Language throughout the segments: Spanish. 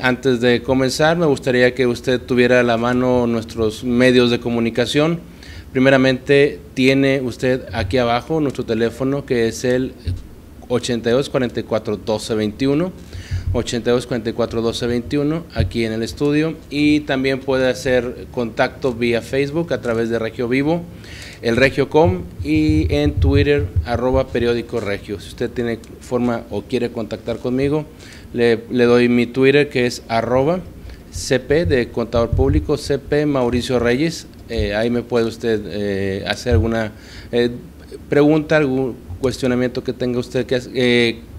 Antes de comenzar, me gustaría que usted tuviera a la mano nuestros medios de comunicación. Primeramente, tiene usted aquí abajo nuestro teléfono, que es el 82 44 12 21, 82 44 12 21, aquí en el estudio, y también puede hacer contacto vía Facebook a través de Regio Vivo, el Regiocom, y en Twitter, @periódico Regio. Si usted tiene forma o quiere contactar conmigo, le doy mi Twitter, que es @CP de Contador Público, CP Mauricio Reyes. Ahí me puede usted hacer alguna pregunta, algún cuestionamiento que tenga usted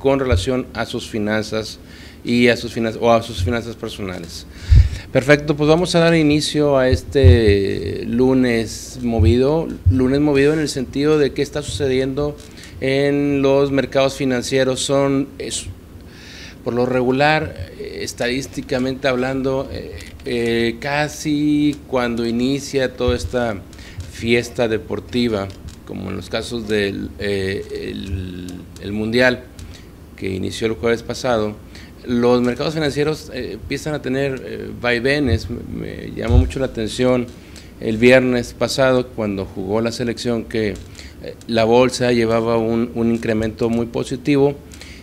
con relación a sus finanzas y a sus finanzas personales. Perfecto, pues vamos a dar inicio a este lunes movido en el sentido de qué está sucediendo en los mercados financieros. Por lo regular, estadísticamente hablando, casi cuando inicia toda esta fiesta deportiva, como en los casos del el Mundial, que inició el jueves pasado, los mercados financieros empiezan a tener vaivenes. Me llamó mucho la atención el viernes pasado, cuando jugó la selección, que la bolsa llevaba un incremento muy positivo,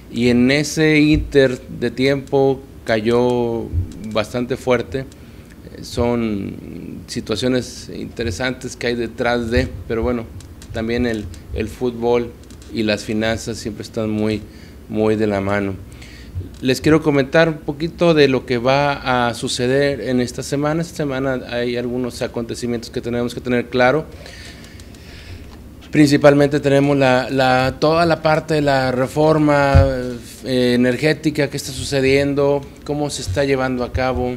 y en ese inter de tiempo cayó bastante fuerte. Son situaciones interesantes que hay detrás pero bueno, también el fútbol y las finanzas siempre están muy de la mano. Les quiero comentar un poquito de lo que va a suceder en esta semana. Esta semana hay algunos acontecimientos que tenemos que tener claro. Principalmente tenemos toda la parte de la reforma energética que está sucediendo, cómo se está llevando a cabo,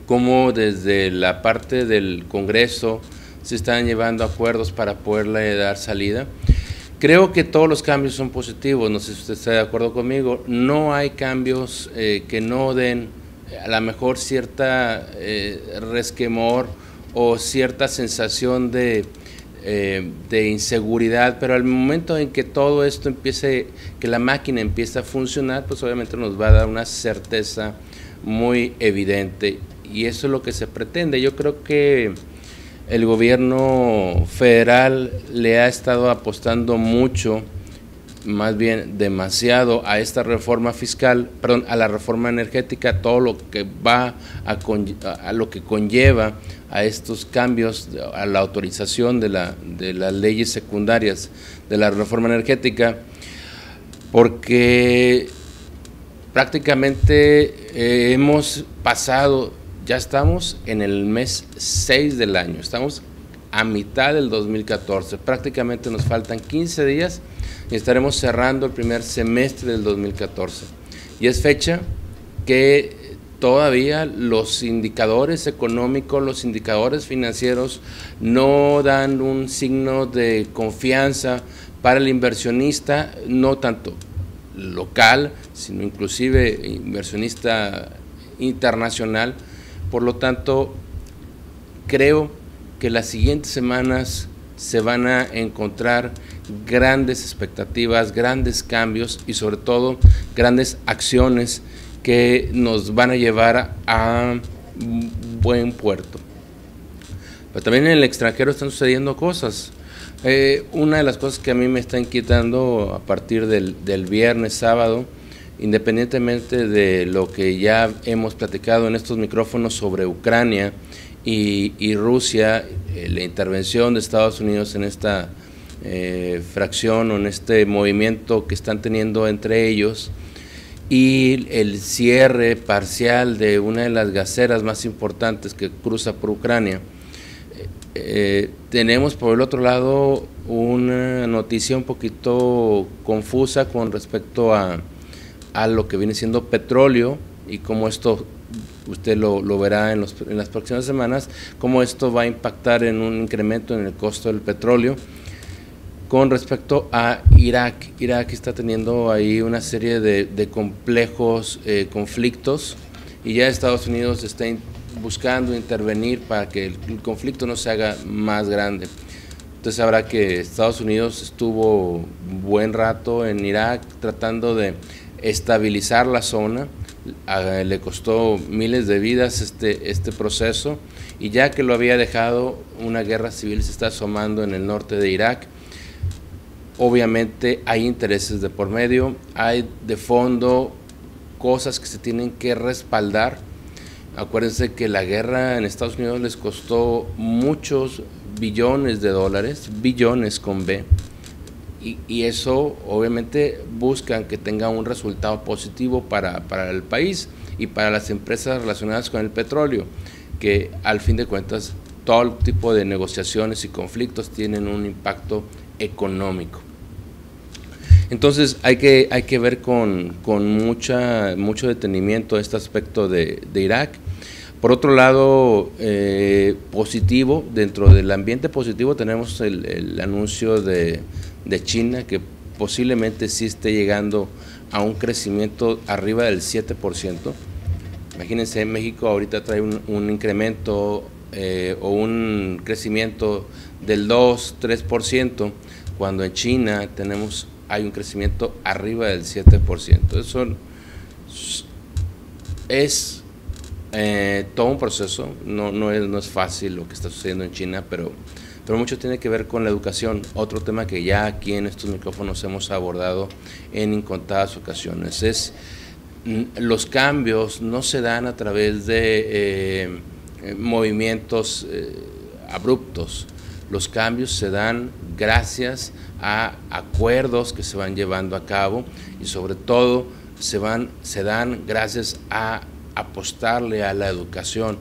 cómo desde la parte del Congreso se están llevando acuerdos para poderle dar salida. Creo que todos los cambios son positivos, no sé si usted está de acuerdo conmigo. No hay cambios que no den a lo mejor cierta resquemor o cierta sensación de inseguridad, pero al momento en que todo esto que la máquina empiece a funcionar, pues obviamente nos va a dar una certeza muy evidente, y eso es lo que se pretende. Yo creo que el gobierno federal le ha estado apostando mucho, más bien demasiado, a esta reforma fiscal, perdón, a la reforma energética, todo lo que va a lo que conlleva a estos cambios, a la autorización de las leyes secundarias de la reforma energética, porque prácticamente hemos pasado, ya estamos en el mes 6 del año, estamos a mitad del 2014, prácticamente nos faltan 15 días y estaremos cerrando el primer semestre del 2014. Y es fecha que todavía los indicadores económicos, los indicadores financieros no dan un signo de confianza para el inversionista, no tanto local, sino inclusive inversionista internacional. Por lo tanto, creo que las siguientes semanas se van a encontrar grandes expectativas, grandes cambios y sobre todo grandes acciones que nos van a llevar a buen puerto. Pero también en el extranjero están sucediendo cosas. Una de las cosas que a mí me está inquietando a partir del viernes, sábado, independientemente de lo que ya hemos platicado en estos micrófonos sobre Ucrania y Rusia, la intervención de Estados Unidos en esta fracción o en este movimiento que están teniendo entre ellos, y el cierre parcial de una de las gaseras más importantes que cruza por Ucrania, tenemos por el otro lado una noticia un poquito confusa con respecto a lo que viene siendo petróleo, y cómo esto, usted lo verá en las próximas semanas, cómo esto va a impactar en un incremento en el costo del petróleo. Con respecto a Irak, Irak está teniendo ahí una serie de complejos conflictos, y ya Estados Unidos está buscando intervenir para que el conflicto no se haga más grande. Entonces sabrá que Estados Unidos estuvo buen rato en Irak tratando de estabilizar la zona, le costó miles de vidas este proceso, y ya que lo había dejado, una guerra civil se está asomando en el norte de Irak. Obviamente hay intereses de por medio, hay de fondo cosas que se tienen que respaldar. Acuérdense que la guerra en Estados Unidos les costó muchos billones de dólares, billones con B, y eso obviamente buscan que tenga un resultado positivo para el país y para las empresas relacionadas con el petróleo, que al fin de cuentas todo tipo de negociaciones y conflictos tienen un impacto económico. Entonces hay que ver con mucho detenimiento este aspecto de Irak. Por otro lado, positivo, dentro del ambiente positivo tenemos el anuncio de China, que posiblemente sí esté llegando a un crecimiento arriba del 7%. Imagínense, México ahorita trae un incremento o un crecimiento del 2-3%, cuando en China hay un crecimiento arriba del 7%. Eso es todo un proceso, no es fácil lo que está sucediendo en China, pero mucho tiene que ver con la educación, otro tema que ya aquí en estos micrófonos hemos abordado en incontadas ocasiones. Los cambios no se dan a través de movimientos abruptos, los cambios se dan gracias a acuerdos que se van llevando a cabo, y sobre todo se dan gracias a apostarle a la educación.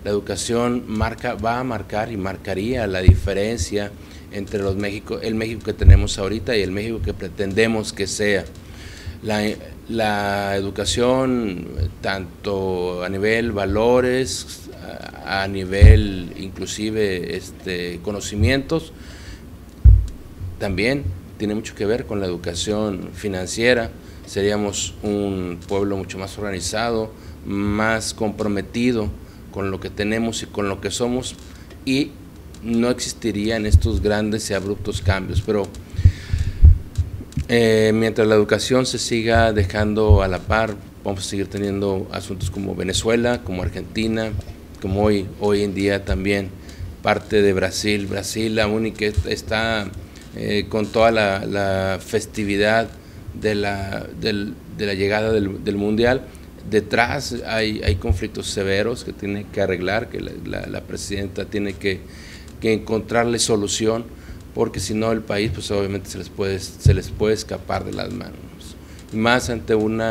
La educación va a marcar y marcaría la diferencia entre el México que tenemos ahorita y el México que pretendemos que sea. La educación, tanto a nivel valores, a nivel inclusive conocimientos, también tiene mucho que ver con la educación financiera. Seríamos un pueblo mucho más organizado, más comprometido con lo que tenemos y con lo que somos, y no existirían estos grandes y abruptos cambios. Pero mientras la educación se siga dejando a la par, vamos a seguir teniendo asuntos como Venezuela, como Argentina, como hoy en día también parte de Brasil, aún y que está con toda la festividad de la llegada del Mundial. Detrás hay conflictos severos que tiene que arreglar, que la presidenta tiene que encontrarle solución, porque si no el país pues obviamente se les puede escapar de las manos, y más ante un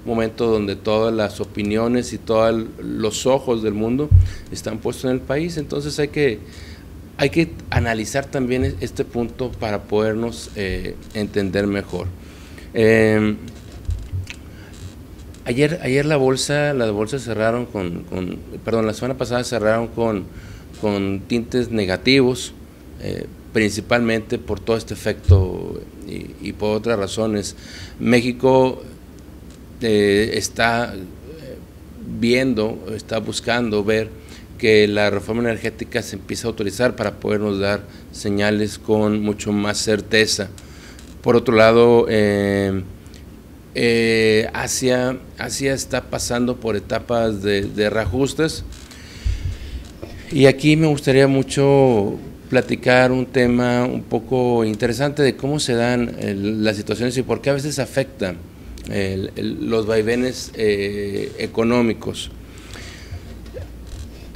momento donde todas las opiniones y todos los ojos del mundo están puestos en el país. Entonces hay que analizar también este punto para podernos entender mejor. Ayer la bolsa cerraron la semana pasada cerraron con tintes negativos, principalmente por todo este efecto y por otras razones. México está buscando ver que la reforma energética se empieza a autorizar para podernos dar señales con mucho más certeza. Por otro lado, Asia está pasando por etapas de reajustes, y aquí me gustaría mucho platicar un tema un poco interesante de cómo se dan las situaciones y por qué a veces afectan los vaivenes económicos.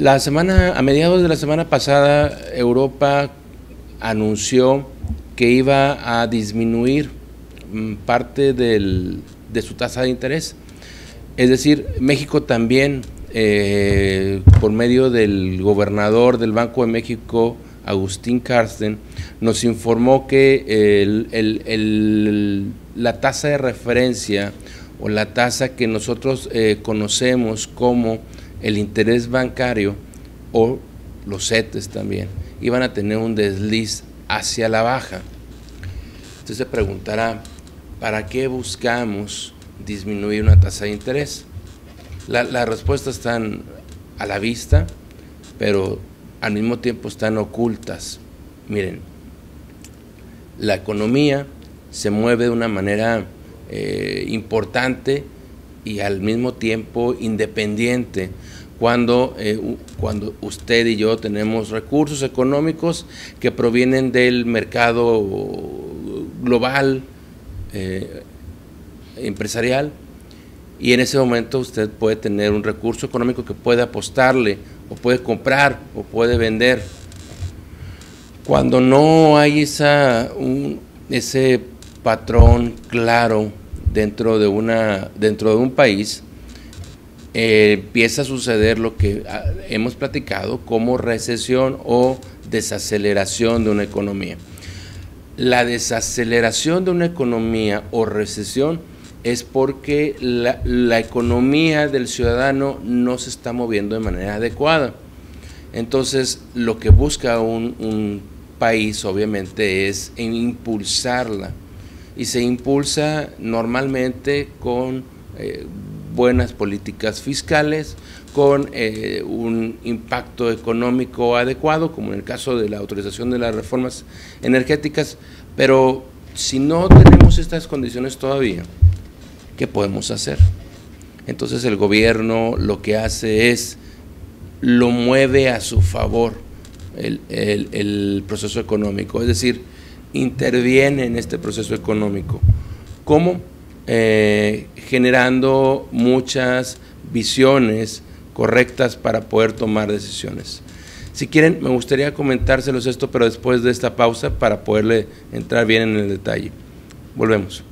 A mediados de la semana pasada, Europa anunció que iba a disminuir parte de su tasa de interés. Es decir, México también, por medio del gobernador del Banco de México, Agustín Carsten, nos informó que la tasa de referencia, o la tasa que nosotros conocemos como el interés bancario, o los CETES también, iban a tener un desliz hacia la baja. Entonces se preguntará, ¿para qué buscamos disminuir una tasa de interés? Las respuestas están a la vista, pero al mismo tiempo están ocultas. Miren, la economía se mueve de una manera importante y al mismo tiempo independiente cuando usted y yo tenemos recursos económicos que provienen del mercado global, empresarial, y en ese momento usted puede tener un recurso económico que puede apostarle, o puede comprar, o puede vender. Cuando no hay ese patrón claro dentro de un país, empieza a suceder lo que hemos platicado como recesión o desaceleración de una economía. La desaceleración de una economía o recesión es porque la economía del ciudadano no se está moviendo de manera adecuada. Entonces, lo que busca un país, obviamente, es impulsarla. Y se impulsa normalmente con buenas políticas fiscales, con un impacto económico adecuado, como en el caso de la autorización de las reformas energéticas. Pero si no tenemos estas condiciones todavía, ¿qué podemos hacer? Entonces el gobierno lo que hace es, lo mueve a su favor el proceso económico, es decir, interviene en este proceso económico. ¿Cómo? Generando muchas visiones correctas para poder tomar decisiones. Si quieren, me gustaría comentárselos esto, pero después de esta pausa para poderle entrar bien en el detalle. Volvemos.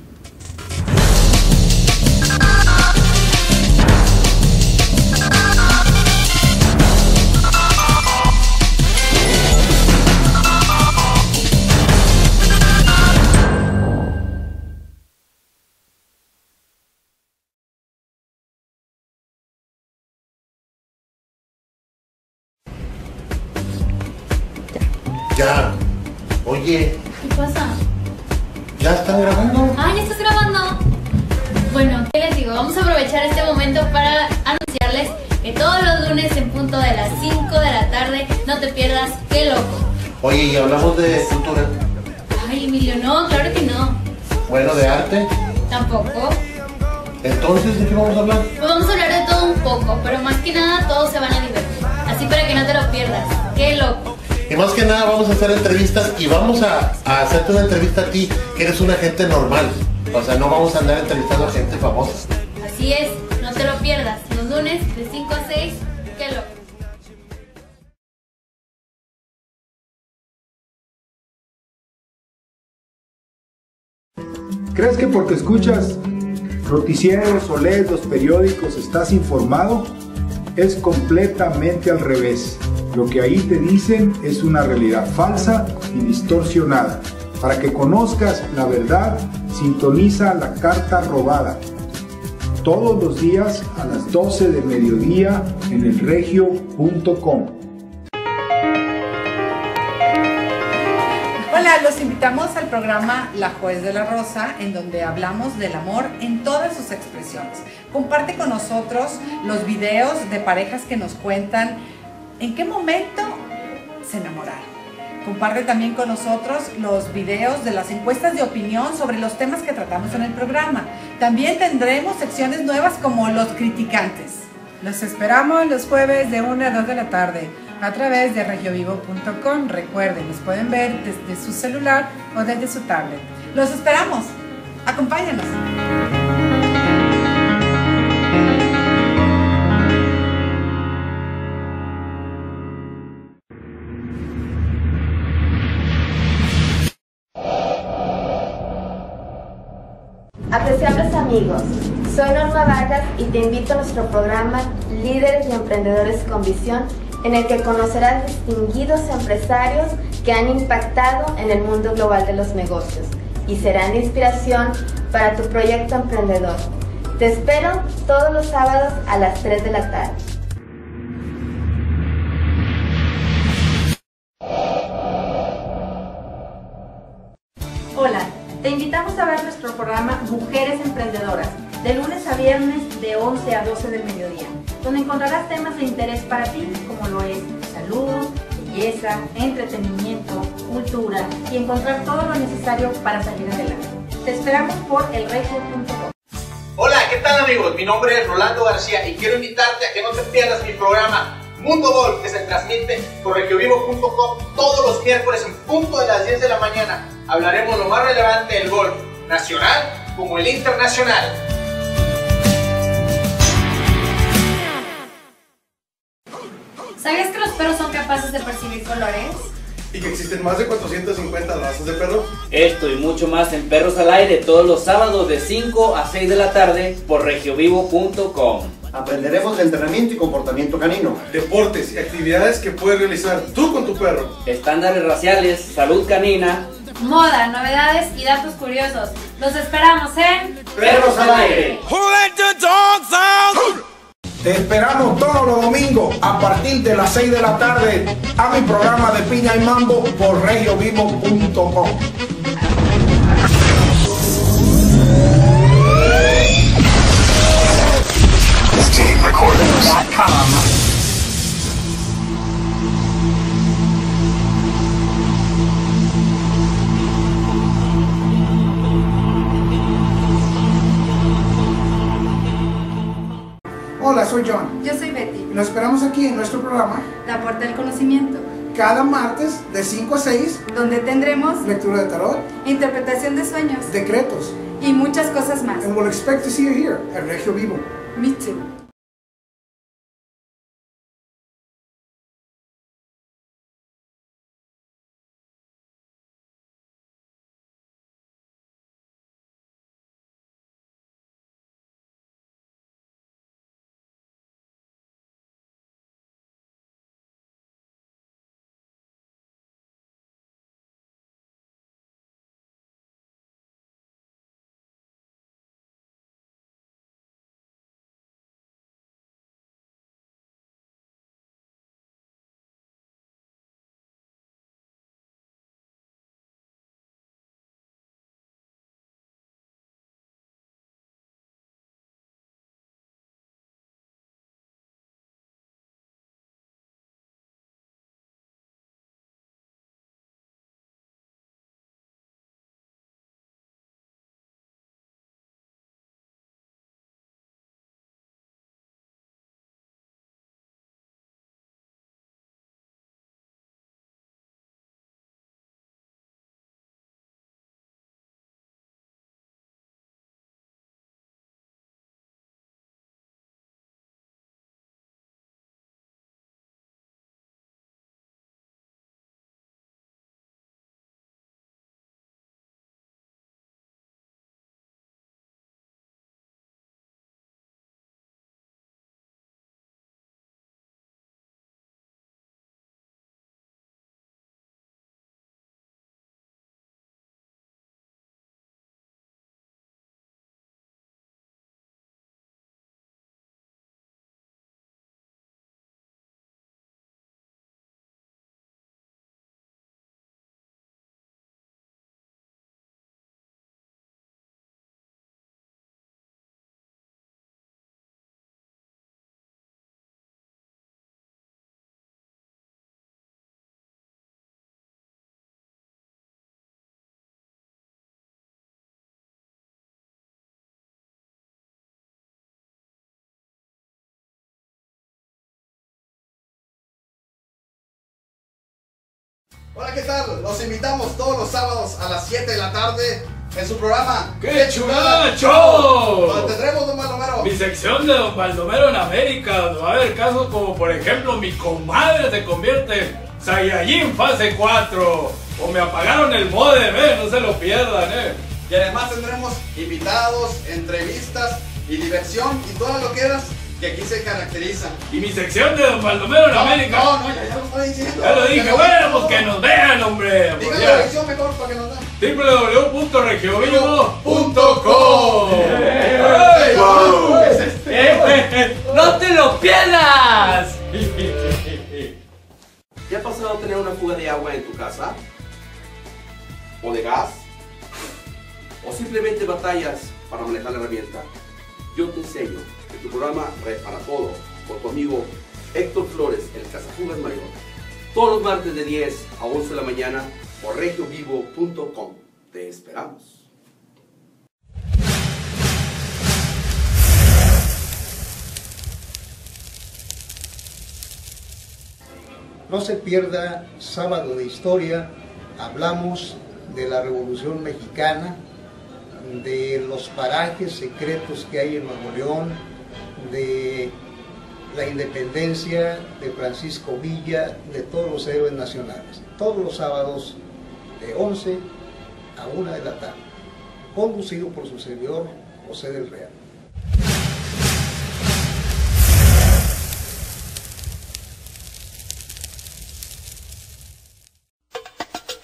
Ya. Oye. ¿Qué pasa? ¿Ya están grabando? Ah, ¿ya estás grabando? Bueno, ¿qué les digo? Vamos a aprovechar este momento para anunciarles que todos los lunes en punto de las 5 de la tarde no te pierdas Qué Loco. Oye, ¿y hablamos de cultura? Ay, Emilio, no, claro que no. Bueno, ¿de arte? Tampoco. Entonces, ¿de qué vamos a hablar? Pues vamos a hablar de todo un poco, pero más que nada todos se van a divertir. Así para que no te lo pierdas. Qué Loco. Y más que nada vamos a hacer entrevistas y vamos a hacerte una entrevista a ti, que eres una gente normal. O sea, no vamos a andar entrevistando a gente famosa. Así es, no te lo pierdas. Los lunes de 5 a 6, Qué Loco. ¿Crees que porque escuchas noticieros o lees los periódicos estás informado? Es completamente al revés. Lo que ahí te dicen es una realidad falsa y distorsionada. Para que conozcas la verdad, sintoniza La Carta Robada. Todos los días a las 12 del mediodía en elregio.com. Hola, los invitamos al programa La Juez de la Rosa, en donde hablamos del amor en todas sus expresiones. Comparte con nosotros los videos de parejas que nos cuentan en qué momento se enamoraron. Comparte también con nosotros los videos de las encuestas de opinión sobre los temas que tratamos en el programa. También tendremos secciones nuevas como Los Criticantes. Los esperamos los jueves de 1 a 2 de la tarde a través de regiovivo.com. Recuerden, los pueden ver desde su celular o desde su tablet. Los esperamos. Acompáñanos. Apreciables amigos, soy Norma Vargas y te invito a nuestro programa Líderes y Emprendedores con Visión, en el que conocerás distinguidos empresarios que han impactado en el mundo global de los negocios y serán de inspiración para tu proyecto emprendedor. Te espero todos los sábados a las 3 de la tarde. Hola, te invitamos a ver nuestro programa Mujeres Emprendedoras, de lunes a viernes de 11 a 12 del mediodía, donde encontrarás temas de interés para ti, como lo es salud, belleza, entretenimiento, cultura y encontrar todo lo necesario para salir adelante. Te esperamos por elregio.com. Hola, ¿qué tal? tal, amigos? Mi nombre es Rolando García y quiero invitarte a que no te pierdas mi programa Mundo Golf, que se transmite por regiovivo.com todos los miércoles en punto de las 10 de la mañana. Hablaremos lo más relevante del golf nacional como el internacional. ¿Sabías que los perros son capaces de percibir colores? ¿Y que existen más de 450 razas de perros? Esto y mucho más en Perros al Aire todos los sábados de 5 a 6 de la tarde por regiovivo.com. Aprenderemos de entrenamiento y comportamiento canino, deportes y actividades que puedes realizar tú con tu perro, estándares raciales, salud canina, moda, novedades y datos curiosos. Los esperamos en Perros al Aire. Te esperamos todos los domingos a partir de las 6 de la tarde a mi programa de Piña y Mambo por regiovivo.com. Hola, soy John. Yo soy Betty. Nos esperamos aquí en nuestro programa La Puerta del Conocimiento, cada martes de 5 a 6, donde tendremos lectura de tarot, interpretación de sueños decretos, y muchas cosas más. and we'll expect to see you here at Regio Vivo. Me too. Hola, ¿qué tal? Los invitamos todos los sábados a las 7 de la tarde en su programa ¡Qué chulada show! Donde tendremos Don Baldomero. Mi sección de Don Baldomero en América, donde va a haber casos como por ejemplo mi comadre se convierte en Saiyajin fase 4 o me apagaron el modem, no se lo pierdan, Y además tendremos invitados, entrevistas y diversión y todas lo que eras que aquí se caracterizan. Y mi sección de Don Baldomero en América. No, ya lo estoy diciendo. Ya lo dije, bueno, pues que nos vean, hombre. Dígame la dirección mejor para que nos vean. www.regiovivo.com. ¡No te lo pierdas! ¿Te ha pasado tener una fuga de agua en tu casa? ¿O de gas? ¿O simplemente batallas para manejar la herramienta? Yo te enseño en tu programa Red para Todo con tu amigo Héctor Flores, el Cazafugas Mayor. Todos los martes de 10 a 11 de la mañana por regiovivo.com. Te esperamos. No se pierda Sábado de Historia. Hablamos de la Revolución Mexicana, de los parajes secretos que hay en Nuevo León, de la independencia de Francisco Villa, de todos los héroes nacionales. Todos los sábados de 11 a 1 de la tarde. Conducido por su servidor José del Real.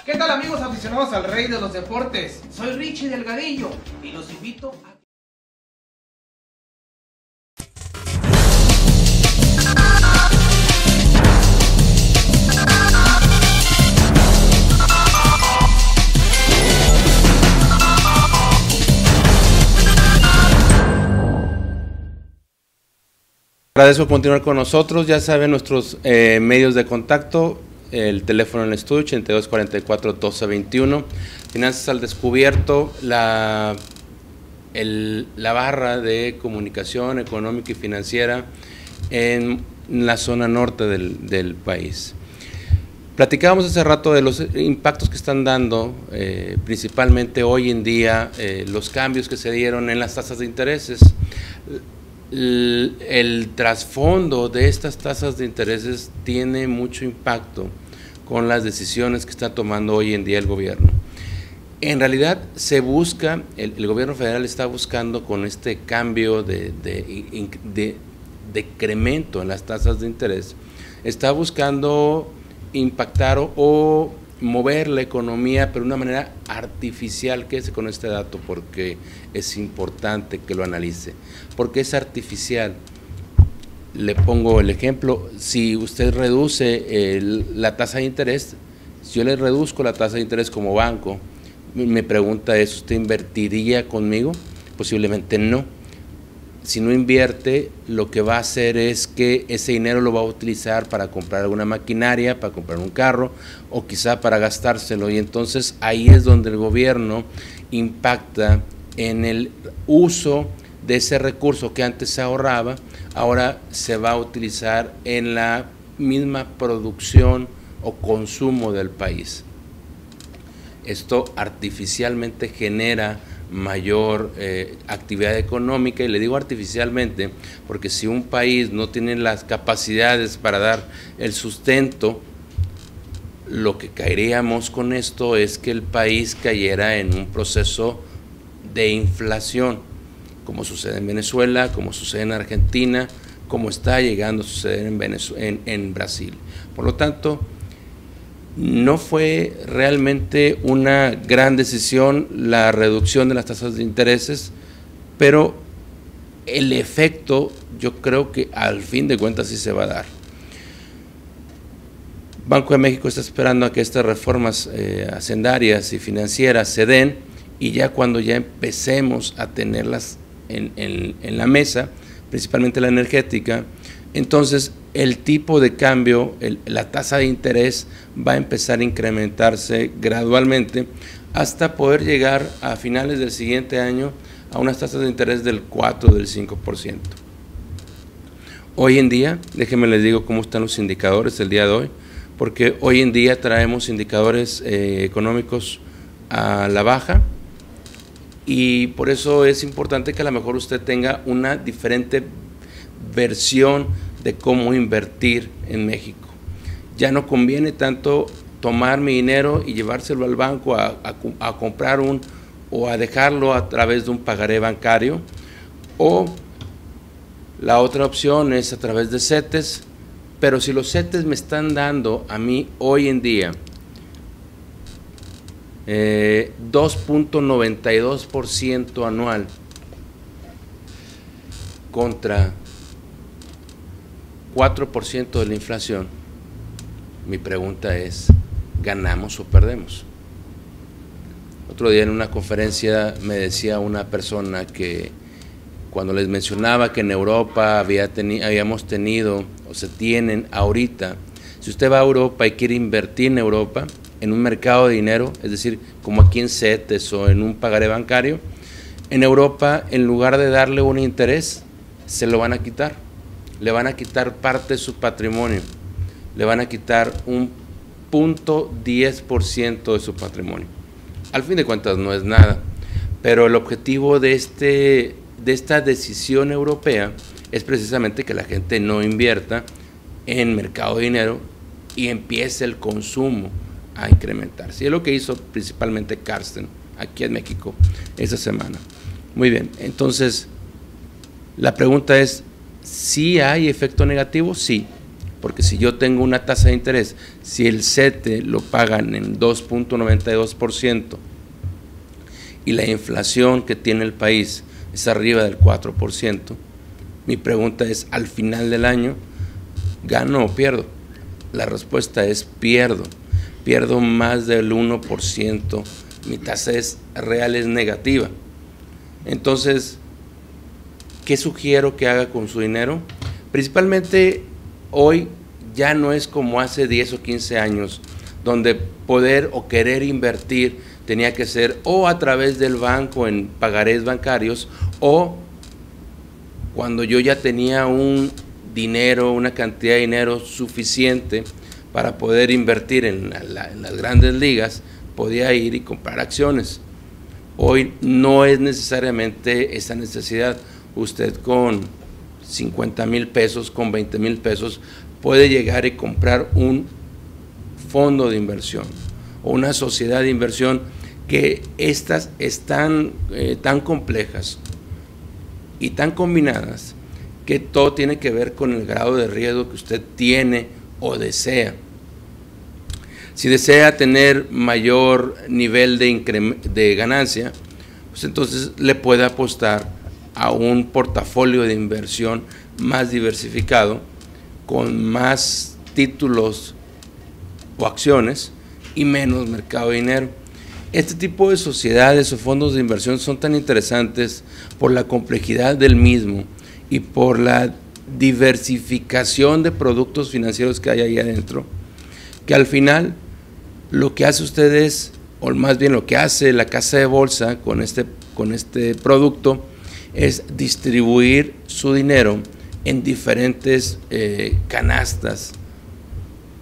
¿Qué tal, amigos aficionados al rey de los deportes? Soy Richie Delgadillo y los invito a... Agradezco continuar con nosotros. Ya saben nuestros medios de contacto, el teléfono en el estudio 8244-1221, Finanzas al Descubierto, la barra de comunicación económica y financiera en la zona norte del país. Platicábamos hace rato de los impactos que están dando, principalmente hoy en día, los cambios que se dieron en las tasas de intereses. El trasfondo de estas tasas de intereses tiene mucho impacto con las decisiones que está tomando hoy en día el gobierno. En realidad se busca, el gobierno federal está buscando con este cambio de decremento en las tasas de interés, está buscando impactar o mover la economía, pero de una manera artificial. Quédese con este dato porque es importante que lo analice. ¿Por qué es artificial? Le pongo el ejemplo. Si usted reduce la tasa de interés, si yo le reduzco la tasa de interés como banco, me pregunta eso, ¿usted invertiría conmigo? Posiblemente no. Si no invierte, lo que va a hacer es que ese dinero lo va a utilizar para comprar alguna maquinaria, para comprar un carro o quizá para gastárselo, y entonces ahí es donde el gobierno impacta en el uso de ese recurso que antes se ahorraba, ahora se va a utilizar en la misma producción o consumo del país. Esto artificialmente genera mayor actividad económica, y le digo artificialmente porque si un país no tiene las capacidades para dar el sustento, lo que caeríamos con esto es que el país cayera en un proceso de inflación, como sucede en Venezuela, como sucede en Argentina, como está llegando a suceder en Brasil. Por lo tanto, no fue realmente una gran decisión la reducción de las tasas de intereses, pero el efecto yo creo que al fin de cuentas sí se va a dar. Banco de México está esperando a que estas reformas hacendarias y financieras se den, y ya cuando ya empecemos a tenerlas en la mesa, principalmente la energética, entonces el tipo de cambio, la tasa de interés va a empezar a incrementarse gradualmente hasta poder llegar a finales del siguiente año a unas tasas de interés del 4 o del 5%. Hoy en día, déjenme les digo cómo están los indicadores el día de hoy, porque hoy en día traemos indicadores económicos a la baja, y por eso es importante que a lo mejor usted tenga una diferente versión de cómo invertir en México. Ya no conviene tanto tomar mi dinero y llevárselo al banco a comprar o a dejarlo a través de un pagaré bancario, o la otra opción es a través de CETES, pero si los CETES me están dando a mí hoy en día 2.92% anual contra 4% de la inflación, mi pregunta es, ¿ganamos o perdemos? Otro día en una conferencia me decía una persona que cuando les mencionaba que en Europa habíamos tenido o se tienen ahorita, si usted va a Europa y quiere invertir en Europa, en un mercado de dinero, es decir, como aquí en CETES o en un pagaré bancario, en Europa, en lugar de darle un interés, se lo van a quitar. Le van a quitar parte de su patrimonio. le van a quitar un 0.10% de su patrimonio. Al fin de cuentas no es nada, pero el objetivo de esta decisión europea es precisamente que la gente no invierta en mercado de dinero y empiece el consumo a incrementarse. Y es lo que hizo principalmente Carsten aquí en México esta semana. Muy bien, entonces la pregunta es, ¿sí hay efecto negativo? Sí, porque si yo tengo una tasa de interés, si el CETE lo pagan en 2.92% y la inflación que tiene el país es arriba del 4%, mi pregunta es, al final del año, ¿gano o pierdo? La respuesta es pierdo. Pierdo más del 1%, mi tasa real es negativa. Entonces, ¿qué sugiero que haga con su dinero? Principalmente hoy ya no es como hace 10 o 15 años, donde poder o querer invertir tenía que ser o a través del banco en pagarés bancarios, o cuando yo ya tenía un dinero, una cantidad de dinero suficiente para poder invertir en las grandes ligas, podía ir y comprar acciones. Hoy no es necesariamente esa necesidad. Usted con 50,000 pesos, con 20,000 pesos, puede llegar y comprar un fondo de inversión o una sociedad de inversión, que estas están tan complejas y tan combinadas que todo tiene que ver con el grado de riesgo que usted tiene o desea. Si desea tener mayor nivel de ganancia, pues entonces le puede apostar a un portafolio de inversión más diversificado, con más títulos o acciones y menos mercado de dinero. Este tipo de sociedades o fondos de inversión son tan interesantes por la complejidad del mismo y por la diversificación de productos financieros que hay ahí adentro, que al final lo que hace usted es, o más bien lo que hace la casa de bolsa con este producto, es distribuir su dinero en diferentes canastas.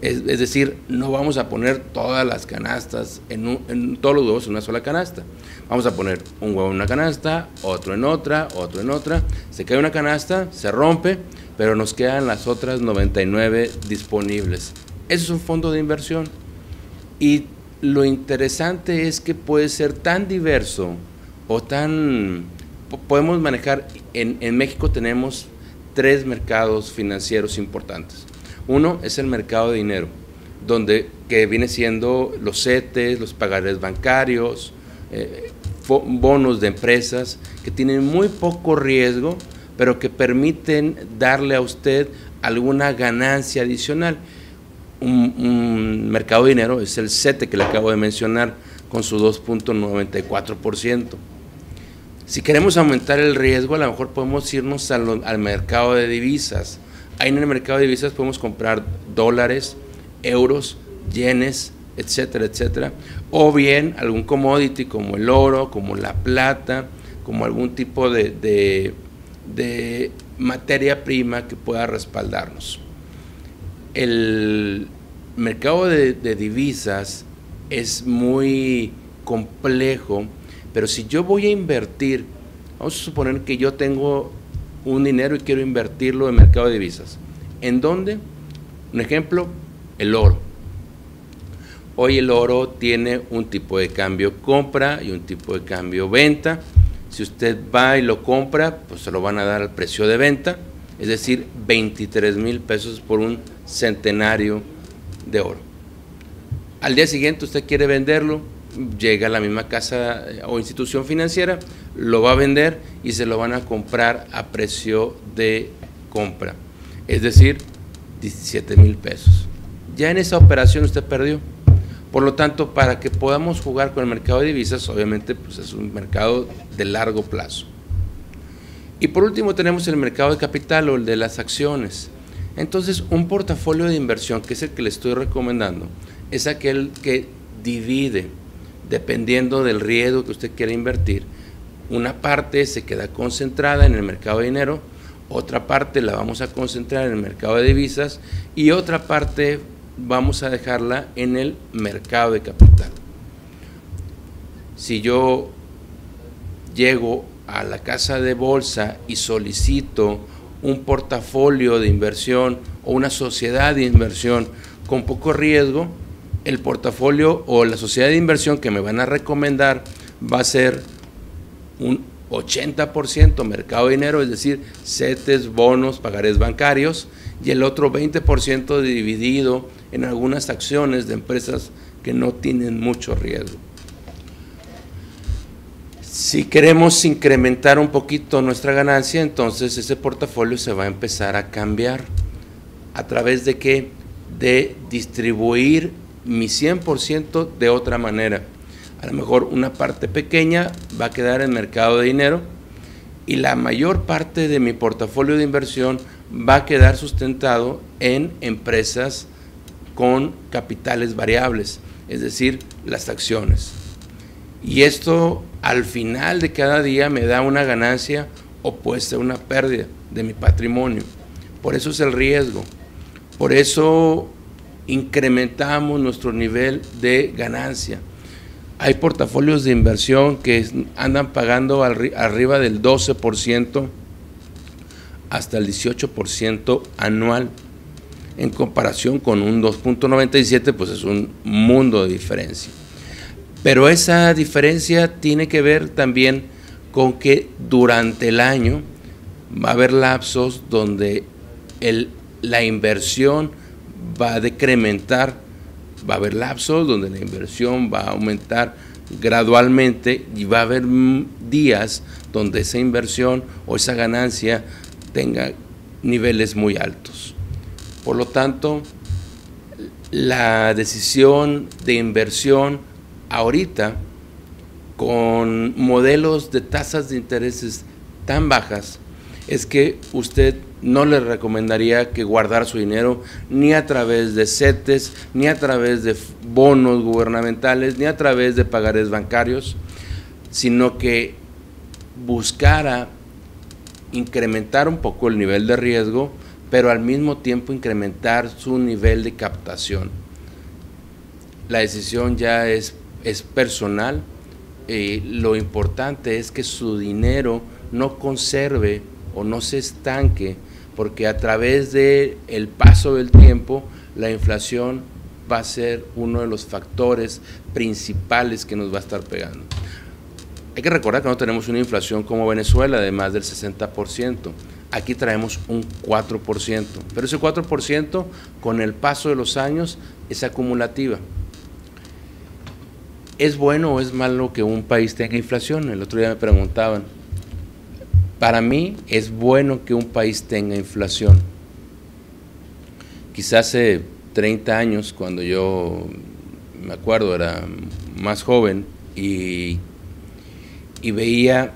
Es decir, no vamos a poner todas las canastas, en todos los huevos en una sola canasta. Vamos a poner un huevo en una canasta, otro en otra, otro en otra. Se cae una canasta, se rompe, pero nos quedan las otras 99 disponibles. Eso es un fondo de inversión. Y lo interesante es que puede ser tan diverso o tan... Podemos manejar, en México tenemos 3 mercados financieros importantes. Uno es el mercado de dinero, que viene siendo los CETES, los pagarés bancarios, bonos de empresas que tienen muy poco riesgo, pero que permiten darle a usted alguna ganancia adicional. Un mercado de dinero es el CETE que le acabo de mencionar, con su 2.94%. Si queremos aumentar el riesgo, a lo mejor podemos irnos al mercado de divisas. Ahí en el mercado de divisas podemos comprar dólares, euros, yenes, etcétera, etcétera, o bien algún commodity como el oro, como la plata, como algún tipo de materia prima que pueda respaldarnos. El mercado de divisas es muy complejo, pero si yo voy a invertir, vamos a suponer que yo tengo un dinero y quiero invertirlo en mercado de divisas. ¿En dónde? Un ejemplo, el oro. Hoy el oro tiene un tipo de cambio compra y un tipo de cambio venta. Si usted va y lo compra, pues se lo van a dar al precio de venta, es decir, 23,000 pesos por un centenario de oro. Al día siguiente usted quiere venderlo, llega a la misma casa o institución financiera, lo va a vender y se lo van a comprar a precio de compra, es decir, 17,000 pesos. Ya en esa operación usted perdió. Por lo tanto, para que podamos jugar con el mercado de divisas, obviamente pues es un mercado de largo plazo. Y por último tenemos el mercado de capital o el de las acciones. Entonces, un portafolio de inversión, que es el que le estoy recomendando, es aquel que divide, dependiendo del riesgo que usted quiera invertir. Una parte se queda concentrada en el mercado de dinero, otra parte la vamos a concentrar en el mercado de divisas y otra parte vamos a dejarla en el mercado de capital. Si yo llego a la casa de bolsa y solicito un portafolio de inversión o una sociedad de inversión con poco riesgo, el portafolio o la sociedad de inversión que me van a recomendar va a ser un 80% mercado de dinero, es decir, CETES, bonos, pagarés bancarios, y el otro 20% dividido en algunas acciones de empresas que no tienen mucho riesgo. Si queremos incrementar un poquito nuestra ganancia, entonces ese portafolio se va a empezar a cambiar. ¿A través de qué? De distribuir mi 100% de otra manera. A lo mejor una parte pequeña va a quedar en mercado de dinero y la mayor parte de mi portafolio de inversión va a quedar sustentado en empresas con capitales variables, es decir, las acciones. Y esto al final de cada día me da una ganancia o puede ser una pérdida de mi patrimonio. Por eso es el riesgo. Por eso incrementamos nuestro nivel de ganancia. Hay portafolios de inversión que andan pagando arriba del 12% hasta el 18% anual. En comparación con un 2.97, pues es un mundo de diferencia. Pero esa diferencia tiene que ver también con que durante el año va a haber lapsos donde la inversión va a decrementar, va a haber lapsos donde la inversión va a aumentar gradualmente y va a haber días donde esa inversión o esa ganancia tenga niveles muy altos. Por lo tanto, la decisión de inversión ahorita, con modelos de tasas de intereses tan bajas, es que usted no le recomendaría que guardara su dinero ni a través de CETES, ni a través de bonos gubernamentales, ni a través de pagarés bancarios, sino que buscara incrementar un poco el nivel de riesgo, pero al mismo tiempo incrementar su nivel de captación. La decisión ya es personal. Lo importante es que su dinero no conserve o no se estanque, porque a través del paso del tiempo la inflación va a ser uno de los factores principales que nos va a estar pegando. Hay que recordar que no tenemos una inflación como Venezuela de más del 60%. Aquí traemos un 4%, pero ese 4% con el paso de los años es acumulativa. ¿Es bueno o es malo que un país tenga inflación? El otro día me preguntaban. Para mí es bueno que un país tenga inflación. Quizás hace 30 años, cuando yo me acuerdo, era más joven y veía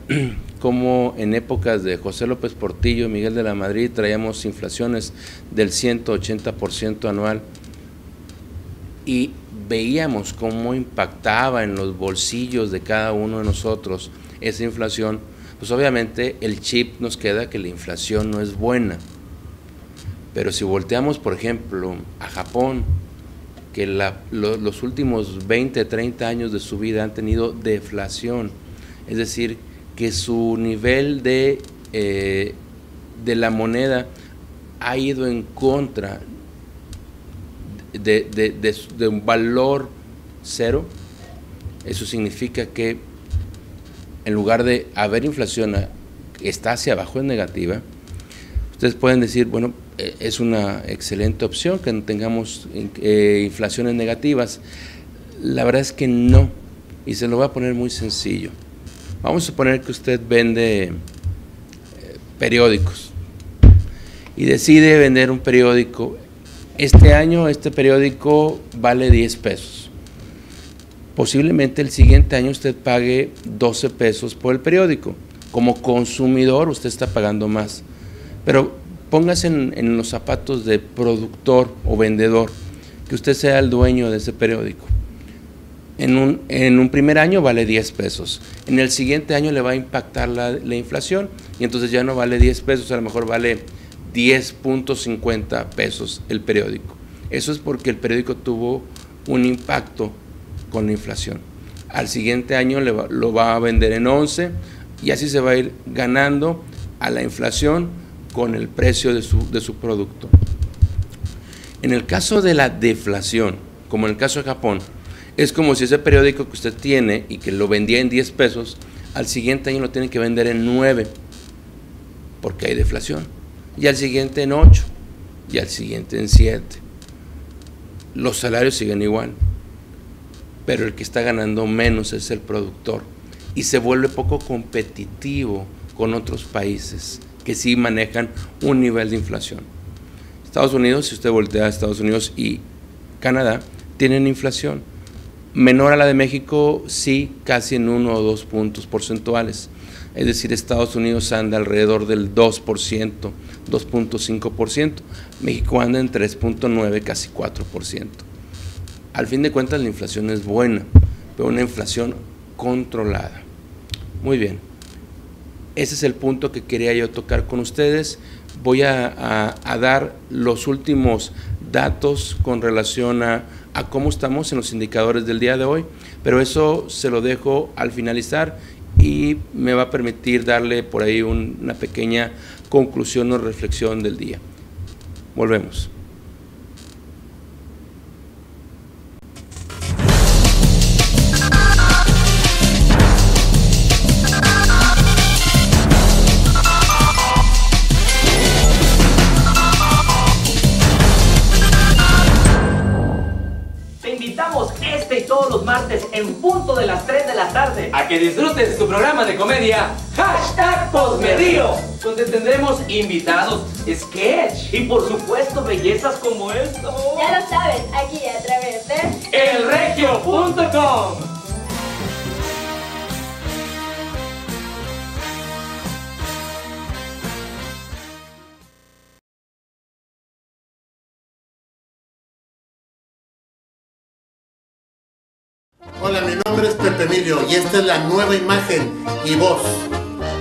cómo en épocas de José López Portillo, Miguel de la Madrid, traíamos inflaciones del 180% anual y veíamos cómo impactaba en los bolsillos de cada uno de nosotros esa inflación. Pues obviamente el chip nos queda que la inflación no es buena. Pero si volteamos, por ejemplo, a Japón, que los últimos 20, 30 años de su vida han tenido deflación, es decir, que su nivel de la moneda ha ido en contra de un valor cero. Eso significa que en lugar de haber inflación, está hacia abajo, es negativa. Ustedes pueden decir, bueno, es una excelente opción que no tengamos inflaciones negativas. La verdad es que no, y se lo voy a poner muy sencillo. Vamos a suponer que usted vende periódicos y decide vender un periódico. Este año este periódico vale 10 pesos. Posiblemente el siguiente año usted pague 12 pesos por el periódico. Como consumidor usted está pagando más. Pero póngase en los zapatos de productor o vendedor, que usted sea el dueño de ese periódico. En un primer año vale 10 pesos. En el siguiente año le va a impactar la inflación y entonces ya no vale 10 pesos, a lo mejor vale 10.50 pesos el periódico. Eso es porque el periódico tuvo un impacto con la inflación. Al siguiente año lo va a vender en 11 y así se va a ir ganando a la inflación con el precio de su producto. En el caso de la deflación, como en el caso de Japón, es como si ese periódico que usted tiene y que lo vendía en 10 pesos, al siguiente año lo tiene que vender en 9, porque hay deflación, y al siguiente en 8, y al siguiente en 7. Los salarios siguen igual, pero el que está ganando menos es el productor, y se vuelve poco competitivo con otros países que sí manejan un nivel de inflación. Estados Unidos, si usted voltea a Estados Unidos y Canadá, tienen inflación menor a la de México, sí, casi en 1 o 2 puntos porcentuales. Es decir, Estados Unidos anda alrededor del 2%, 2.5%. México anda en 3.9, casi 4%. Al fin de cuentas, la inflación es buena, pero una inflación controlada. Muy bien. Ese es el punto que quería yo tocar con ustedes. Voy a dar los últimos datos con relación a cómo estamos en los indicadores del día de hoy, pero eso se lo dejo al finalizar y me va a permitir darle por ahí una pequeña conclusión o reflexión del día. Volvemos. Este y todos los martes en punto de las 3 de la tarde a que disfrutes tu programa de comedia #Posmerío, donde tendremos invitados, sketch y por supuesto bellezas como esto. Ya lo sabes, aquí a través de elregio.com. Hola, mi nombre es Pepe Emilio y esta es la nueva imagen y voz.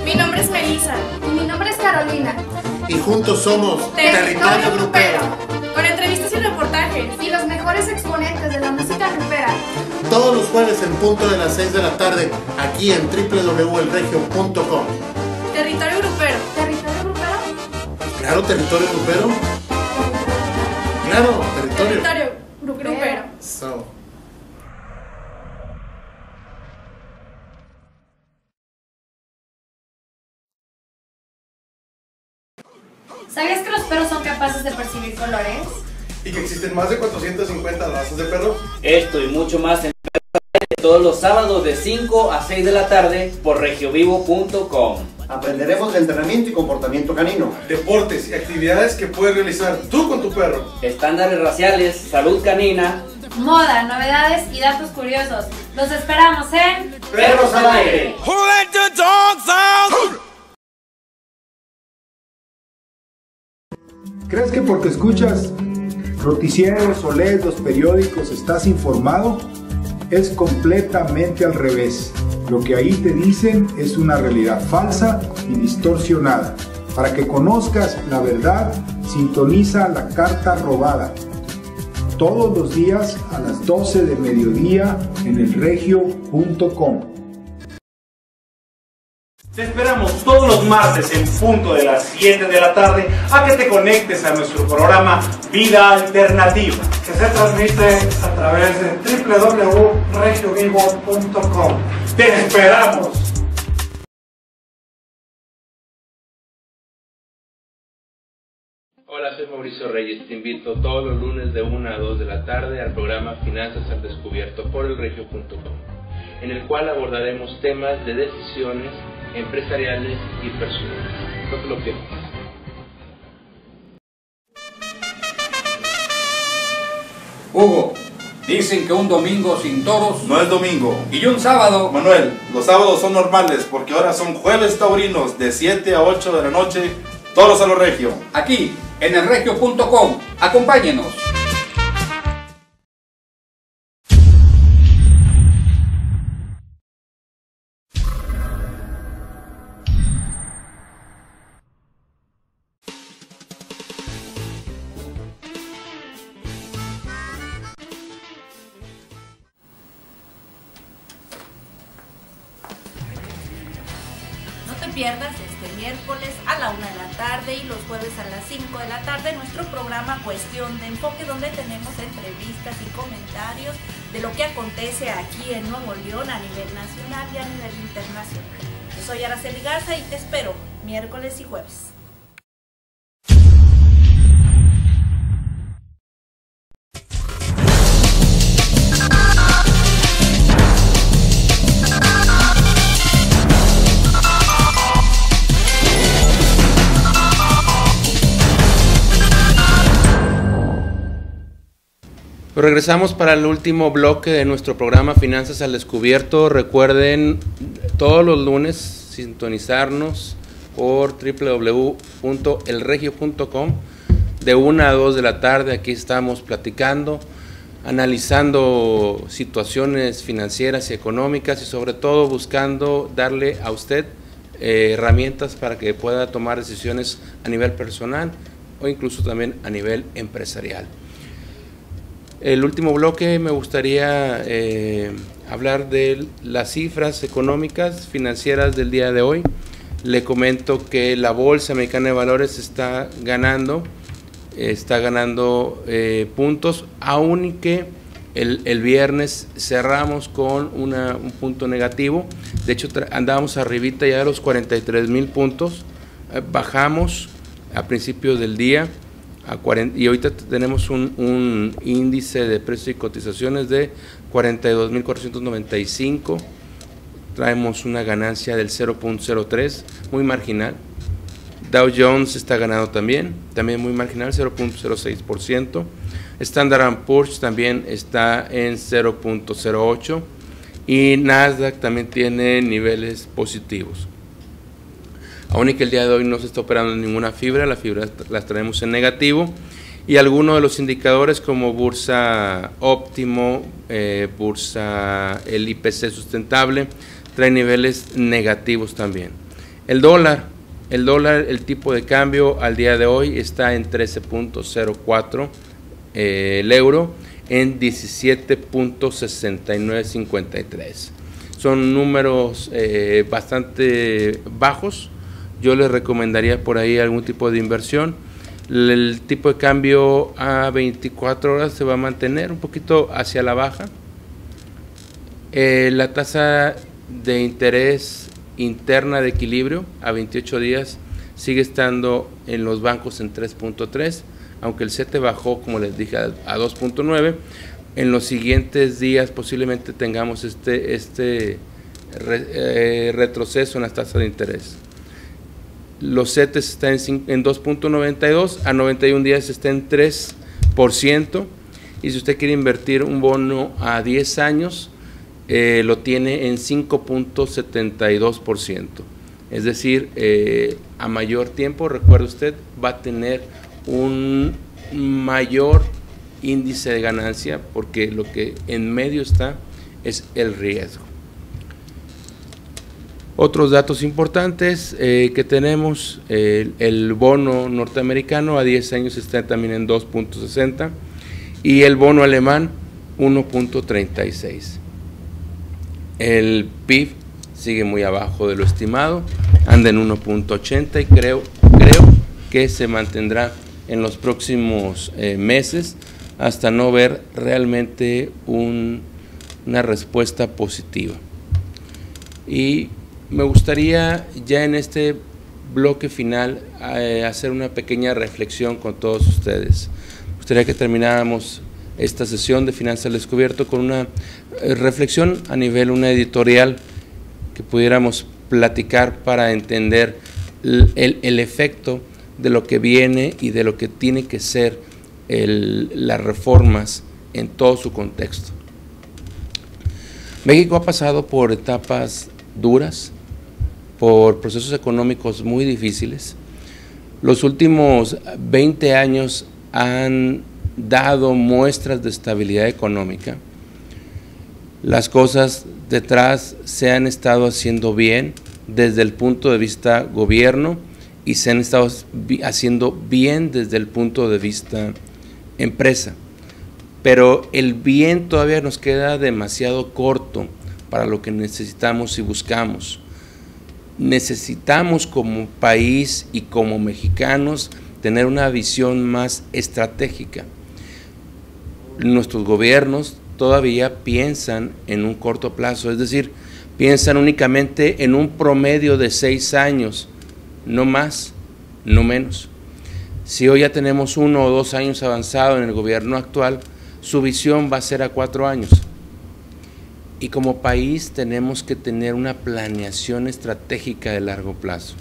Mi nombre es Melissa. Y mi nombre es Carolina. Y juntos somos Territorio Grupero. Con entrevistas y reportajes. Y los mejores exponentes de la música grupera. Todos los jueves en punto de las 6 de la tarde, aquí en www.elregio.com. Territorio Grupero. ¿Territorio grupero? Claro, Territorio Grupero. Claro, Territorio. Territorio Grupero. So. ¿Sabías que los perros son capaces de percibir colores? ¿Y que existen más de 450 razas de perros? Esto y mucho más en Perros al Aire todos los sábados de 5 a 6 de la tarde por regiovivo.com. Aprenderemos de entrenamiento y comportamiento canino, deportes y actividades que puedes realizar tú con tu perro, estándares raciales, salud canina, moda, novedades y datos curiosos. Los esperamos en Perros al Aire. ¿Crees que porque escuchas noticieros o lees los periódicos estás informado? Es completamente al revés. Lo que ahí te dicen es una realidad falsa y distorsionada. Para que conozcas la verdad, sintoniza La Carta Robada. Todos los días a las 12 del mediodía en elregio.com. Te esperamos todos los martes en punto de las 7 de la tarde a que te conectes a nuestro programa Vida Alternativa, que se transmite a través de www.regiovivo.com. ¡Te esperamos! Hola, soy Mauricio Reyes. Te invito todos los lunes de 1 a 2 de la tarde al programa Finanzas al Descubierto por elregio.com, en el cual abordaremos temas de decisiones empresariales y personales. No te lo pierdas. Hugo, dicen que un domingo sin toros no es domingo. Y un sábado. Manuel, los sábados son normales porque ahora son jueves taurinos de 7 a 8 de la noche, toros a lo regio. Aquí, en elregio.com. Acompáñenos. pierdas este miércoles a la 1 de la tarde y los jueves a las 5 de la tarde nuestro programa Cuestión de Enfoque, donde tenemos entrevistas y comentarios de lo que acontece aquí en Nuevo León a nivel nacional y a nivel internacional. Yo soy Araceli Garza y te espero miércoles y jueves. Regresamos para el último bloque de nuestro programa Finanzas al Descubierto. Recuerden todos los lunes sintonizarnos por www.elregio.com de 1 a 2 de la tarde. Aquí estamos platicando, analizando situaciones financieras y económicas y sobre todo buscando darle a usted herramientas para que pueda tomar decisiones a nivel personal o incluso también a nivel empresarial. El último bloque me gustaría hablar de las cifras económicas financieras del día de hoy. Le comento que la Bolsa Mexicana de Valores está ganando puntos, aunque el viernes cerramos con un punto negativo. De hecho, andábamos arribita ya de los 43,000 puntos, bajamos a principios del día. Y ahorita tenemos un índice de precios y cotizaciones de 42,495. Traemos una ganancia del 0.03, muy marginal. Dow Jones está ganando también muy marginal, 0.06%. Standard & Poor's también está en 0.08 y Nasdaq también tiene niveles positivos. Aún y que el día de hoy no se está operando en ninguna fibra, las fibras las traemos en negativo y algunos de los indicadores como Bursa Óptimo, Bursa el IPC sustentable, trae niveles negativos también. El dólar, el tipo de cambio al día de hoy está en 13.04, el euro en 17.6953. Son números bastante bajos. Yo les recomendaría por ahí algún tipo de inversión. El tipo de cambio a 24 horas se va a mantener un poquito hacia la baja. La tasa de interés interna de equilibrio a 28 días sigue estando en los bancos en 3.3, aunque el CETE bajó, como les dije, a 2.9. En los siguientes días posiblemente tengamos este retroceso en las tasas de interés. Los CETES están en 2.92, a 91 días está en 3%, y si usted quiere invertir un bono a 10 años, lo tiene en 5.72%. Es decir, a mayor tiempo, recuerde usted, va a tener un mayor índice de ganancia, porque lo que en medio está es el riesgo. Otros datos importantes que tenemos, el bono norteamericano a 10 años está también en 2.60 y el bono alemán 1.36. El PIB sigue muy abajo de lo estimado, anda en 1.80 y creo que se mantendrá en los próximos meses hasta no ver realmente una respuesta positiva. Y me gustaría ya en este bloque final hacer una pequeña reflexión con todos ustedes. Me gustaría que termináramos esta sesión de Finanzas al Descubierto con una reflexión a nivel, una editorial que pudiéramos platicar para entender el efecto de lo que viene y de lo que tiene que ser las reformas en todo su contexto. México ha pasado por etapas duras, por procesos económicos muy difíciles. Los últimos 20 años han dado muestras de estabilidad económica. Las cosas detrás se han estado haciendo bien desde el punto de vista gobierno y se han estado haciendo bien desde el punto de vista empresa. Pero el bien todavía nos queda demasiado corto para lo que necesitamos y buscamos. necesitamos como país y como mexicanos tener una visión más estratégica. Nuestros gobiernos todavía piensan en un corto plazo, es decir, piensan únicamente en un promedio de 6 años, no más, no menos. Si hoy ya tenemos 1 o 2 años avanzado en el gobierno actual, su visión va a ser a 4 años. Y como país tenemos que tener una planeación estratégica de largo plazo.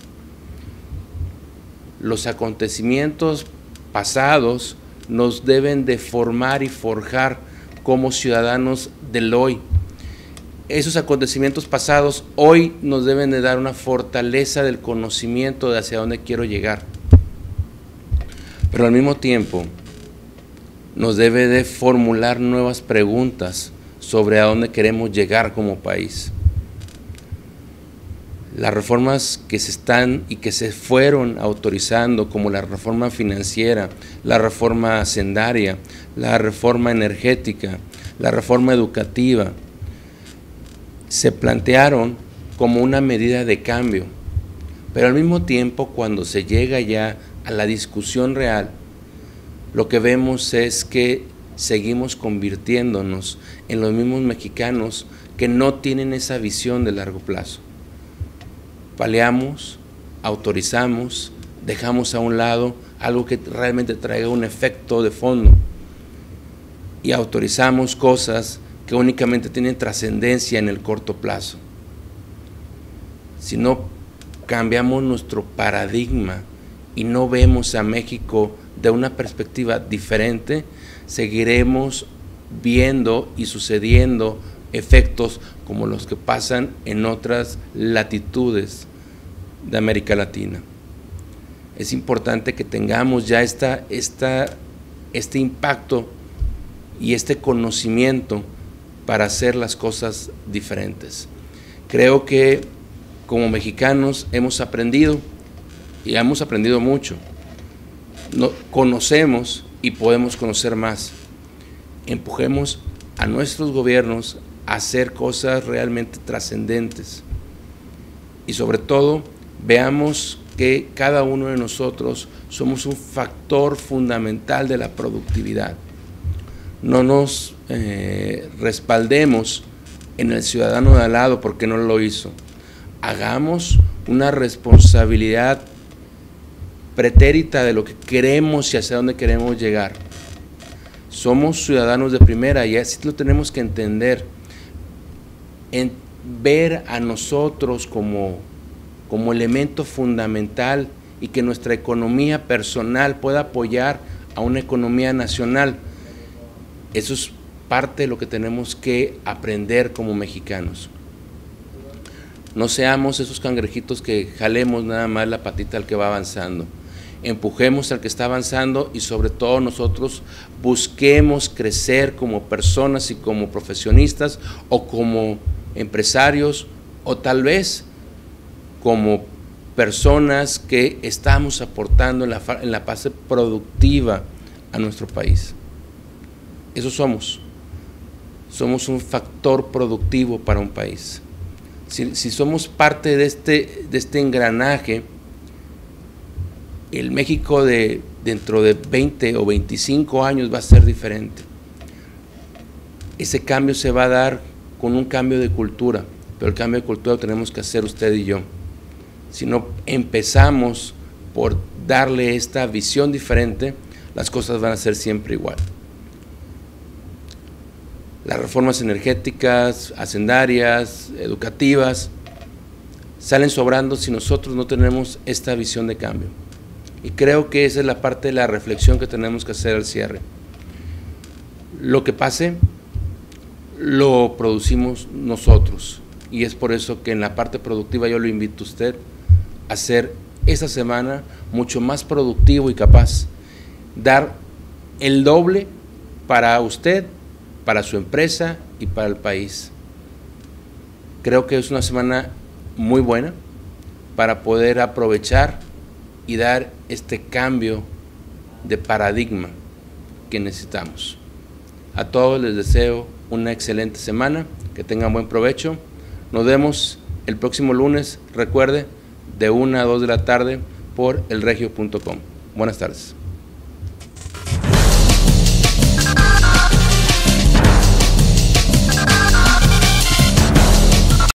Los acontecimientos pasados nos deben de formar y forjar como ciudadanos del hoy. Esos acontecimientos pasados hoy nos deben de dar una fortaleza del conocimiento de hacia dónde quiero llegar. Pero al mismo tiempo nos debe de formular nuevas preguntas sobre a dónde queremos llegar como país. Las reformas que se están y que se fueron autorizando, como la reforma financiera, la reforma hacendaria, la reforma energética, la reforma educativa, se plantearon como una medida de cambio, pero al mismo tiempo, cuando se llega ya a la discusión real, lo que vemos es que seguimos convirtiéndonos en los mismos mexicanos que no tienen esa visión de largo plazo. Paleamos, autorizamos, dejamos a un lado algo que realmente traiga un efecto de fondo y autorizamos cosas que únicamente tienen trascendencia en el corto plazo. Si no cambiamos nuestro paradigma y no vemos a México de una perspectiva diferente, seguiremos viendo y sucediendo efectos como los que pasan en otras latitudes de América Latina. Es importante que tengamos ya este impacto y este conocimiento para hacer las cosas diferentes. Creo que como mexicanos hemos aprendido, y hemos aprendido mucho. Conocemos y podemos conocer más. Empujemos a nuestros gobiernos a hacer cosas realmente trascendentes. Y sobre todo, veamos que cada uno de nosotros somos un factor fundamental de la productividad. No nos respaldemos en el ciudadano de al lado porque no lo hizo. Hagamos una responsabilidad pretérita de lo que queremos y hacia dónde queremos llegar. Somos ciudadanos de primera y así lo tenemos que entender, en ver a nosotros como elemento fundamental y que nuestra economía personal pueda apoyar a una economía nacional. Eso es parte de lo que tenemos que aprender como mexicanos. No seamos esos cangrejitos que jalemos nada más la patita al que va avanzando. Empujemos al que está avanzando y sobre todo nosotros busquemos crecer como personas y como profesionistas o como empresarios o tal vez como personas que estamos aportando en la fase productiva a nuestro país. Eso somos. Somos un factor productivo para un país. Si somos parte de este engranaje, el México de dentro de 20 o 25 años va a ser diferente. Ese cambio se va a dar con un cambio de cultura, pero el cambio de cultura lo tenemos que hacer usted y yo. Si no empezamos por darle esta visión diferente, las cosas van a ser siempre igual. Las reformas energéticas, hacendarias, educativas, salen sobrando si nosotros no tenemos esta visión de cambio. Y creo que esa es la parte de la reflexión que tenemos que hacer al cierre. Lo que pase, lo producimos nosotros. Y es por eso que en la parte productiva yo lo invito a usted a ser esta semana mucho más productivo y capaz. Dar el doble para usted, para su empresa y para el país. Creo que es una semana muy buena para poder aprovechar y dar este cambio de paradigma que necesitamos. A todos les deseo una excelente semana, que tengan buen provecho. Nos vemos el próximo lunes, recuerde, de 1 a 2 de la tarde por elregio.com. Buenas tardes.